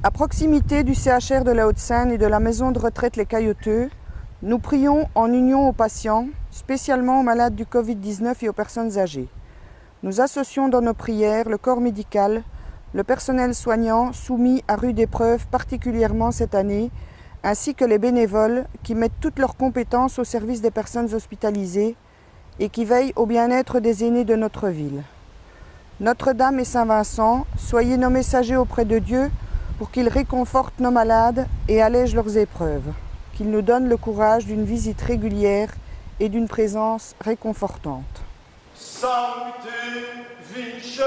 À proximité du CHR de la Haute-Seine et de la maison de retraite Les Caillouteux, nous prions en union aux patients, spécialement aux malades du Covid-19 et aux personnes âgées. Nous associons dans nos prières le corps médical, le personnel soignant soumis à rude épreuve particulièrement cette année, ainsi que les bénévoles qui mettent toutes leurs compétences au service des personnes hospitalisées et qui veillent au bien-être des aînés de notre ville. Notre-Dame et Saint-Vincent, soyez nos messagers auprès de Dieu pour qu'il réconforte nos malades et allège leurs épreuves, qu'il nous donne le courage d'une visite régulière et d'une présence réconfortante. Sancte vincenti,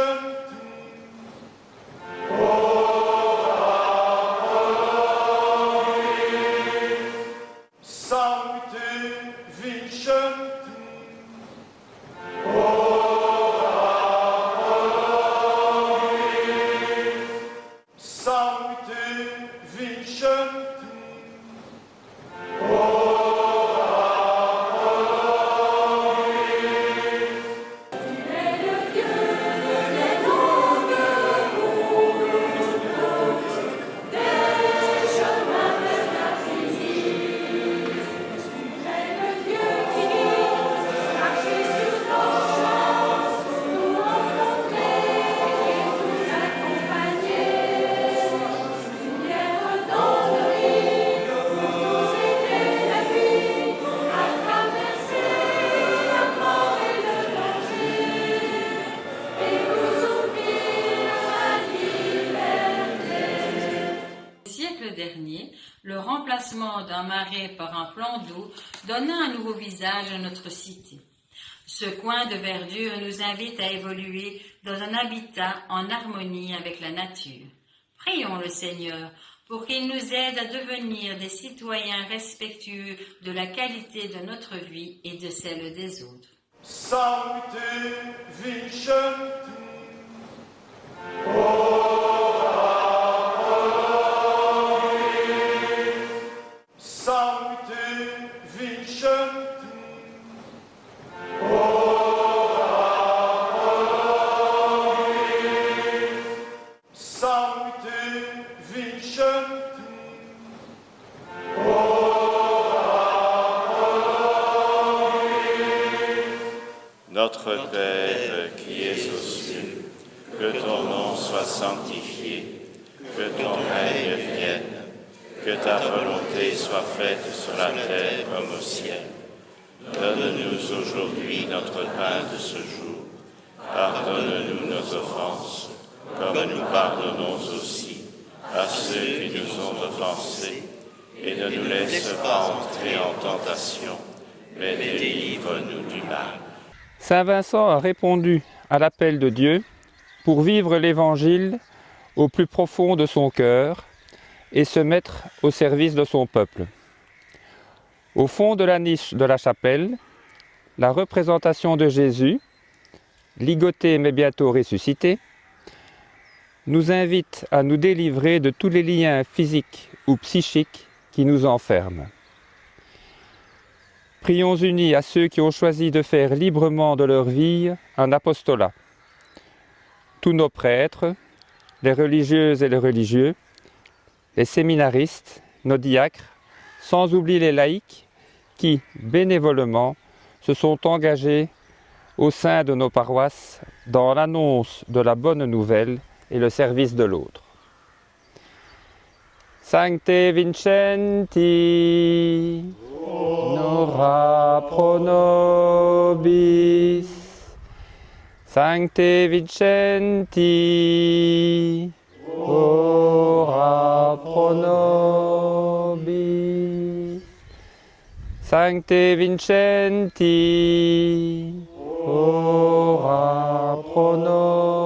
Sancte vincenti, Sancte vincenti. Dernier, le remplacement d'un marais par un plan d'eau donna un nouveau visage à notre cité. Ce coin de verdure nous invite à évoluer dans un habitat en harmonie avec la nature. Prions le Seigneur pour qu'il nous aide à devenir des citoyens respectueux de la qualité de notre vie et de celle des autres. Sancte vincenti, Sancte vincenti, Sancte vincenti. Notre Père qui es aux cieux, que ton nom soit sanctifié, que ton règne vienne, que ta volonté soit faite sur la terre comme au ciel. Donne-nous aujourd'hui notre pain de ce jour. Pardonne-nous nos offenses, comme nous pardonnons aussi à ceux qui nous ont offensés. Et ne nous laisse pas entrer en tentation, mais délivre-nous du mal. Saint Vincent a répondu à l'appel de Dieu pour vivre l'Évangile au plus profond de son cœur et se mettre au service de son peuple. Au fond de la niche de la chapelle, la représentation de Jésus, ligoté mais bientôt ressuscité, nous invite à nous délivrer de tous les liens physiques ou psychiques qui nous enferment. Prions unis à ceux qui ont choisi de faire librement de leur vie un apostolat. Tous nos prêtres, les religieuses et les religieux, les séminaristes, nos diacres, sans oublier les laïcs qui, bénévolement, se sont engagés au sein de nos paroisses dans l'annonce de la bonne nouvelle et le service de l'autre. Sancte Vincenti, ora pro nobis. Sancte Vincenti, ora pro nobis. Sancte Vincenti, ora pro nobis.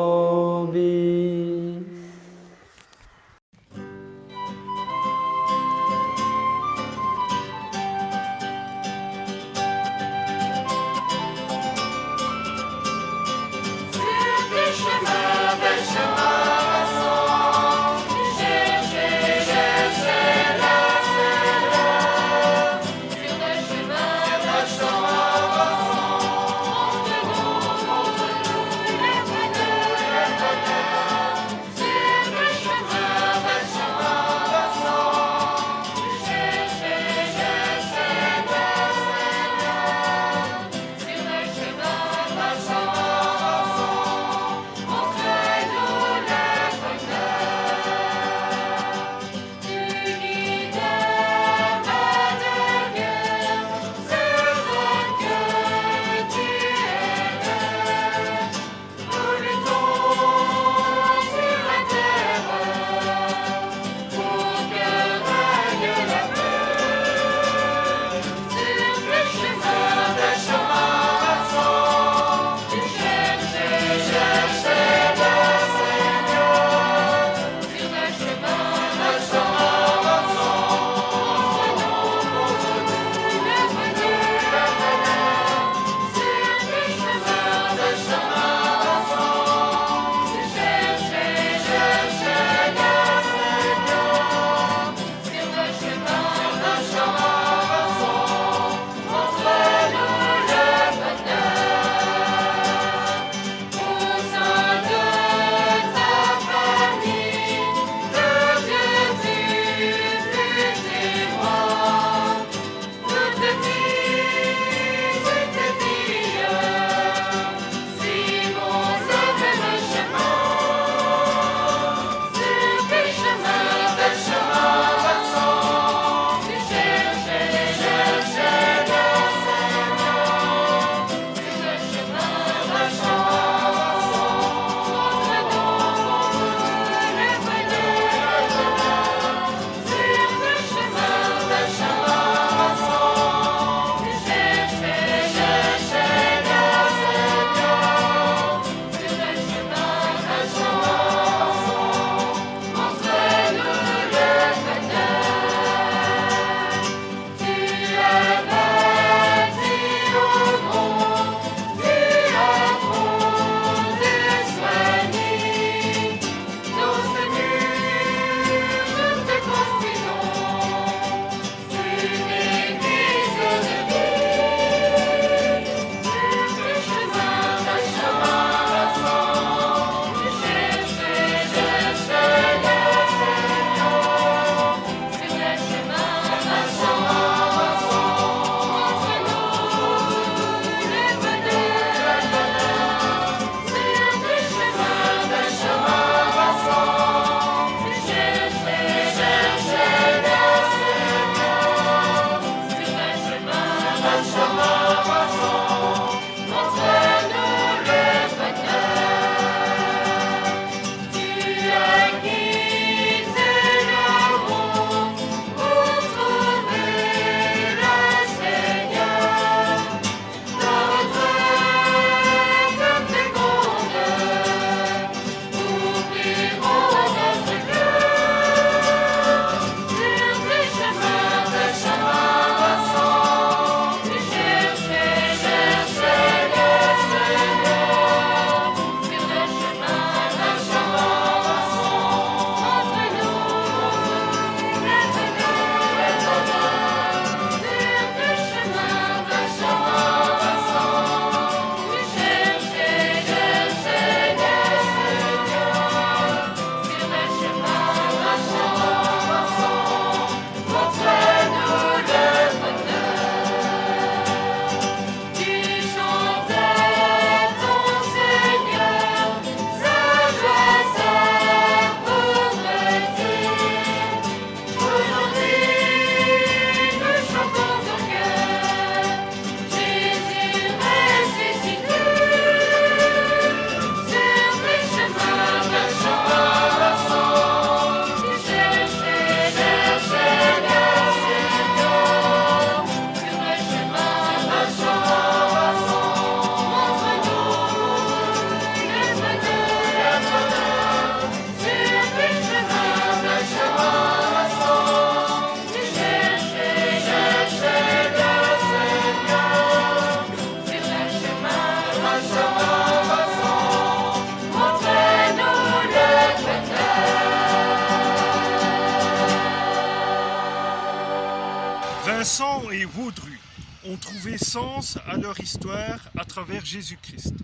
Saint-Vincent et Vaudru ont trouvé sens à leur histoire à travers Jésus-Christ.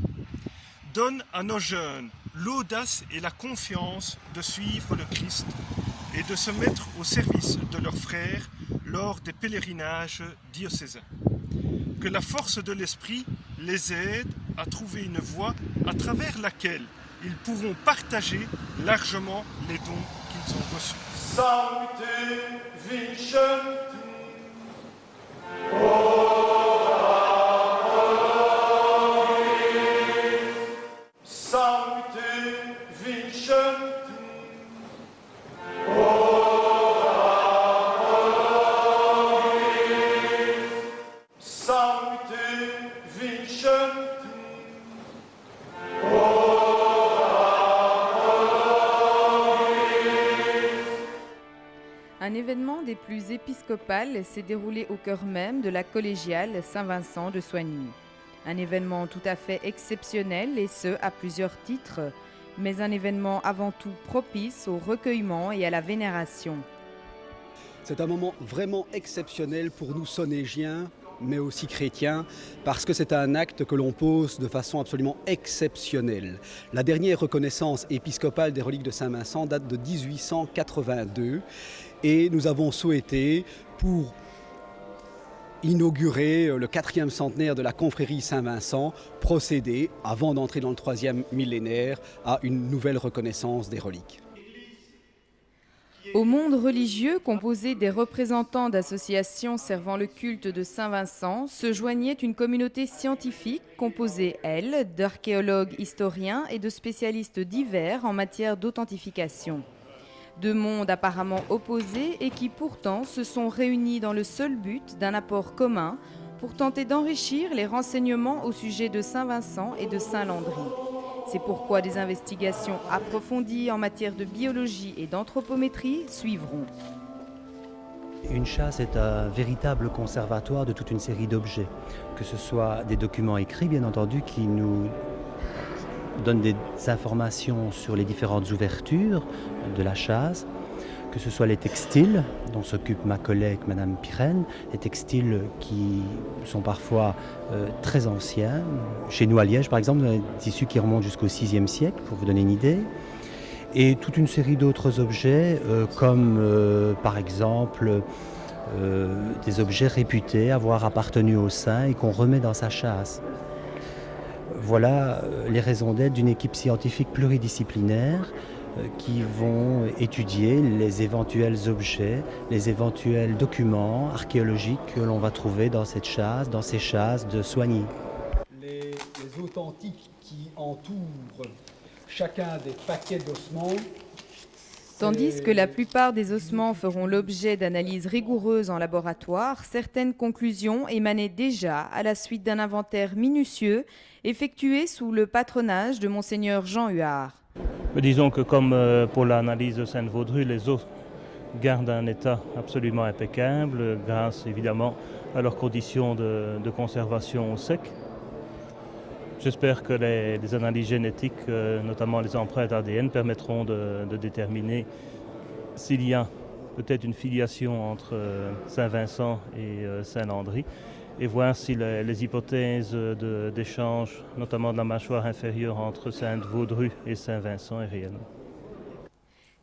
Donne à nos jeunes l'audace et la confiance de suivre le Christ et de se mettre au service de leurs frères lors des pèlerinages diocésains. Que la force de l'Esprit les aide à trouver une voie à travers laquelle ils pourront partager largement les dons qu'ils ont reçus. Sancte vincent Sancte vincent Sancte vincent Un événement des plus épiscopales s'est déroulé au cœur même de la collégiale Saint-Vincent de Soigny. Un événement tout à fait exceptionnel et ce, à plusieurs titres, mais un événement avant tout propice au recueillement et à la vénération. C'est un moment vraiment exceptionnel pour nous sonnégiens, mais aussi chrétiens, parce que c'est un acte que l'on pose de façon absolument exceptionnelle. La dernière reconnaissance épiscopale des reliques de Saint-Vincent date de 1882 et nous avons souhaité, pour inaugurer le 4e centenaire de la confrérie Saint-Vincent, procéder, avant d'entrer dans le 3e millénaire, à une nouvelle reconnaissance des reliques. Au monde religieux, composé des représentants d'associations servant le culte de Saint-Vincent, se joignait une communauté scientifique composée, elle, d'archéologues, historiens et de spécialistes divers en matière d'authentification. Deux mondes apparemment opposés et qui pourtant se sont réunis dans le seul but d'un apport commun pour tenter d'enrichir les renseignements au sujet de Saint-Vincent et de Saint-Landry. C'est pourquoi des investigations approfondies en matière de biologie et d'anthropométrie suivront. Une chasse est un véritable conservatoire de toute une série d'objets, que ce soit des documents écrits bien entendu qui nous donnent des informations sur les différentes ouvertures de la chasse, que ce soit les textiles dont s'occupe ma collègue Madame Pirenne, les textiles qui sont parfois très anciens. Chez nous à Liège par exemple, des tissus qui remontent jusqu'au VIe siècle, pour vous donner une idée. Et toute une série d'autres objets comme par exemple des objets réputés avoir appartenu au saint et qu'on remet dans sa chasse. Voilà les raisons d'être d'une équipe scientifique pluridisciplinaire qui vont étudier les éventuels objets, les éventuels documents archéologiques que l'on va trouver dans cette chasse, dans ces chasses de Soigny. Les authentiques qui entourent chacun des paquets d'ossements. Tandis que la plupart des ossements feront l'objet d'analyses rigoureuses en laboratoire, certaines conclusions émanaient déjà à la suite d'un inventaire minutieux effectué sous le patronage de Monseigneur Jean Huard. Disons que comme pour l'analyse de Sainte-Vaudru, les os gardent un état absolument impeccable grâce évidemment à leurs conditions de conservation au sec. J'espère que les analyses génétiques, notamment les empreintes ADN, permettront de déterminer s'il y a peut-être une filiation entre Saint-Vincent et Saint-Landry et voir si les hypothèses d'échange, notamment de la mâchoire inférieure entre Sainte-Vaudru et Saint-Vincent, est réelle.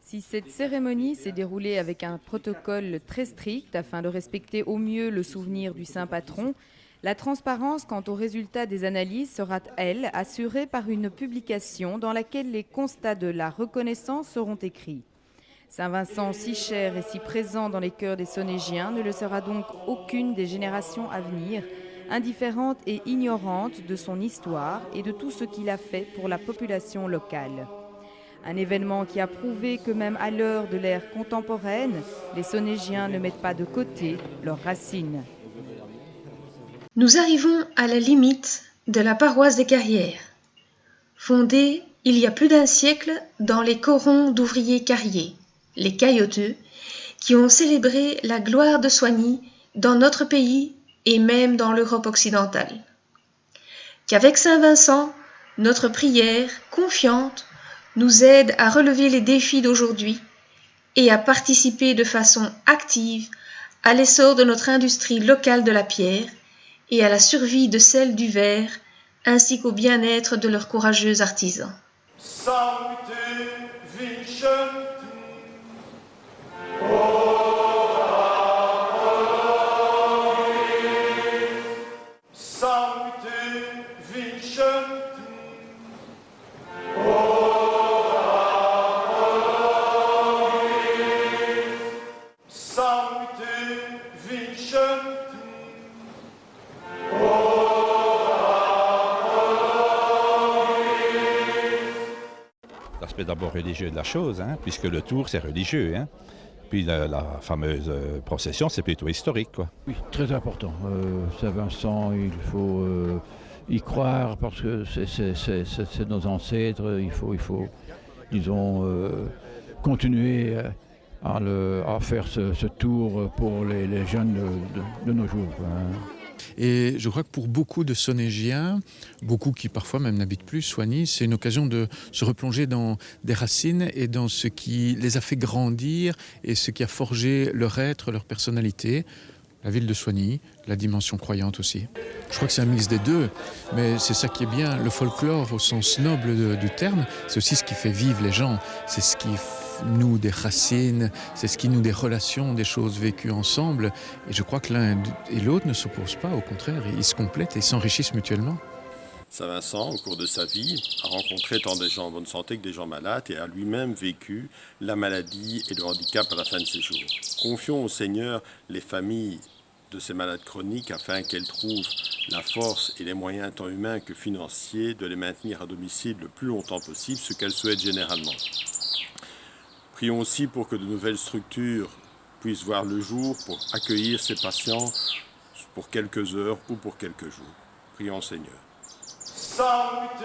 Si cette cérémonie s'est déroulée avec un protocole très strict afin de respecter au mieux le souvenir du saint patron, la transparence quant aux résultats des analyses sera, elle, assurée par une publication dans laquelle les constats de la reconnaissance seront écrits. Saint-Vincent, si cher et si présent dans les cœurs des Sonnégiens, ne le sera donc aucune des générations à venir, indifférente et ignorante de son histoire et de tout ce qu'il a fait pour la population locale. Un événement qui a prouvé que même à l'heure de l'ère contemporaine, les Sonnégiens ne mettent pas de côté leurs racines. Nous arrivons à la limite de la paroisse des Carrières, fondée il y a plus d'un siècle dans les corons d'ouvriers carriers, les caillotteux, qui ont célébré la gloire de Soigny dans notre pays et même dans l'Europe occidentale. Qu'avec Saint-Vincent, notre prière, confiante, nous aide à relever les défis d'aujourd'hui et à participer de façon active à l'essor de notre industrie locale de la pierre et à la survie de celle du verre, ainsi qu'au bien-être de leurs courageux artisans. Sancte vincent. Sancte vincent. Sancte vincent. L'aspect d'abord religieux de la chose, puisque le tour c'est religieux. Puis la fameuse procession c'est plutôt historique, quoi. Oui, très important. Saint-Vincent, il faut y croire parce que c'est nos ancêtres. Il faut disons, continuer à faire ce tour pour les jeunes de nos jours. Et je crois que pour beaucoup de Sonégiens, beaucoup qui parfois même n'habitent plus Soignies, c'est une occasion de se replonger dans des racines et dans ce qui les a fait grandir et ce qui a forgé leur être, leur personnalité. La ville de Soignies, la dimension croyante aussi. Je crois que c'est un mix des deux, mais c'est ça qui est bien. Le folklore au sens noble du terme, c'est aussi ce qui fait vivre les gens. C'est ce qui noue des racines, c'est ce qui noue des relations, des choses vécues ensemble. Et je crois que l'un et l'autre ne s'opposent pas, au contraire, ils se complètent et s'enrichissent mutuellement. Saint-Vincent, au cours de sa vie, a rencontré tant des gens en bonne santé que des gens malades et a lui-même vécu la maladie et le handicap à la fin de ses jours. Confions au Seigneur les familles de ces malades chroniques afin qu'elles trouvent la force et les moyens tant humains que financiers de les maintenir à domicile le plus longtemps possible, ce qu'elles souhaitent généralement. Prions aussi pour que de nouvelles structures puissent voir le jour pour accueillir ces patients pour quelques heures ou pour quelques jours. Prions Seigneur. Sancte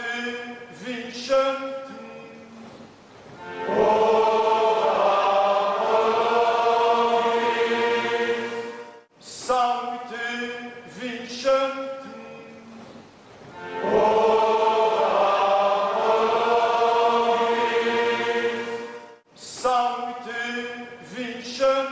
vincent. Sancte vincent. Sancte vincent.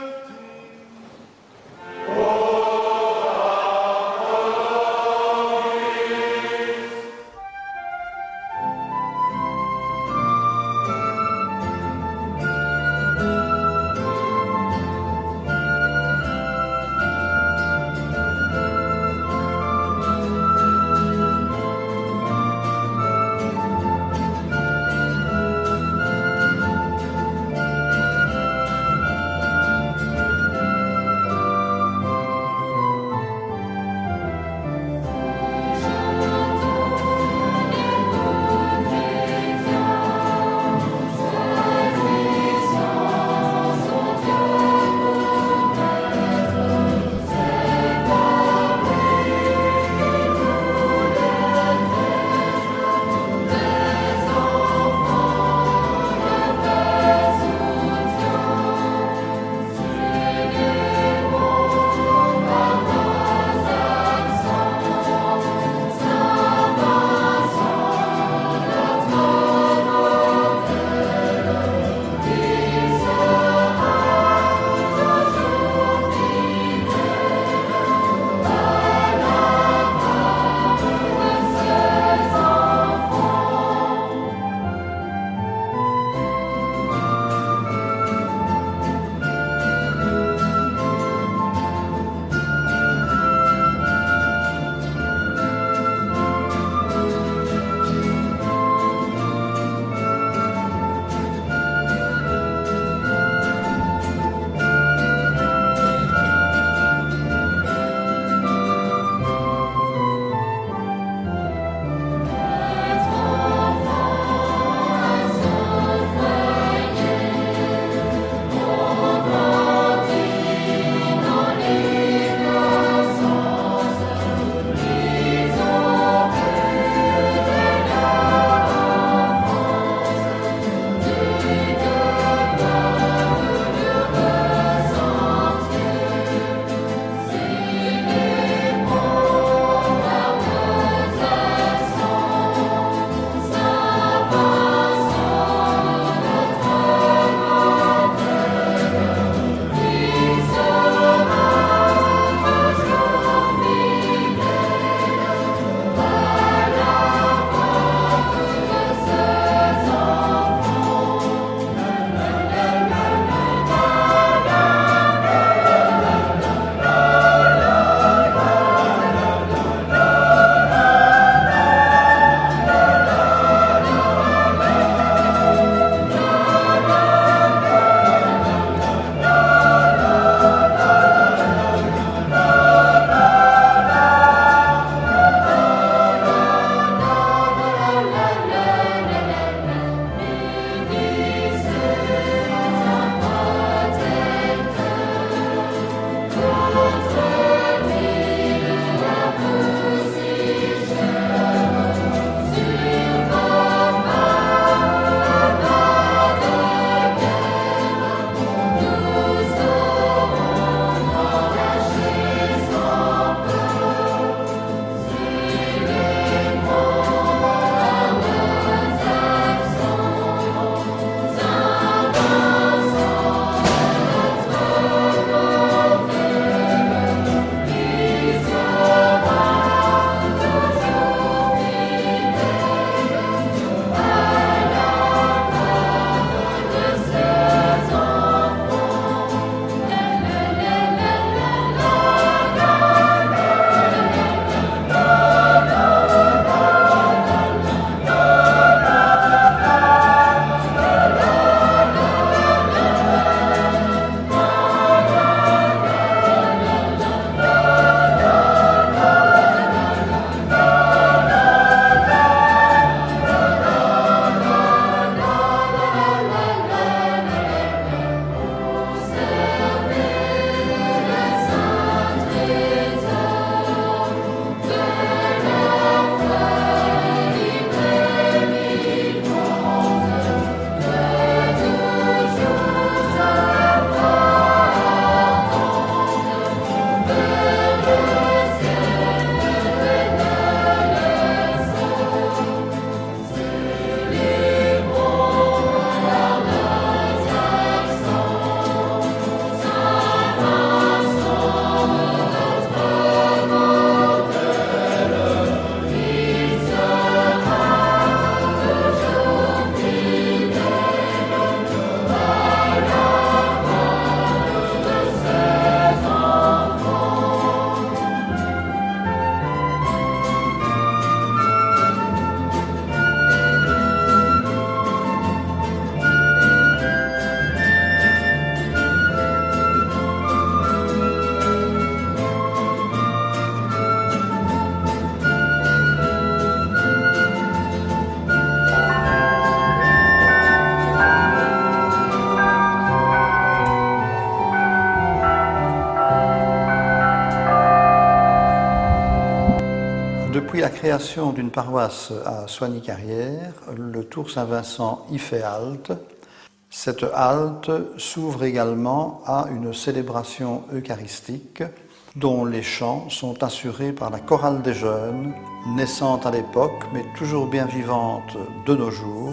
Depuis la création d'une paroisse à Soignies-Carrière, le Tour Saint-Vincent y fait halte. Cette halte s'ouvre également à une célébration eucharistique dont les chants sont assurés par la chorale des jeunes, naissante à l'époque mais toujours bien vivante de nos jours.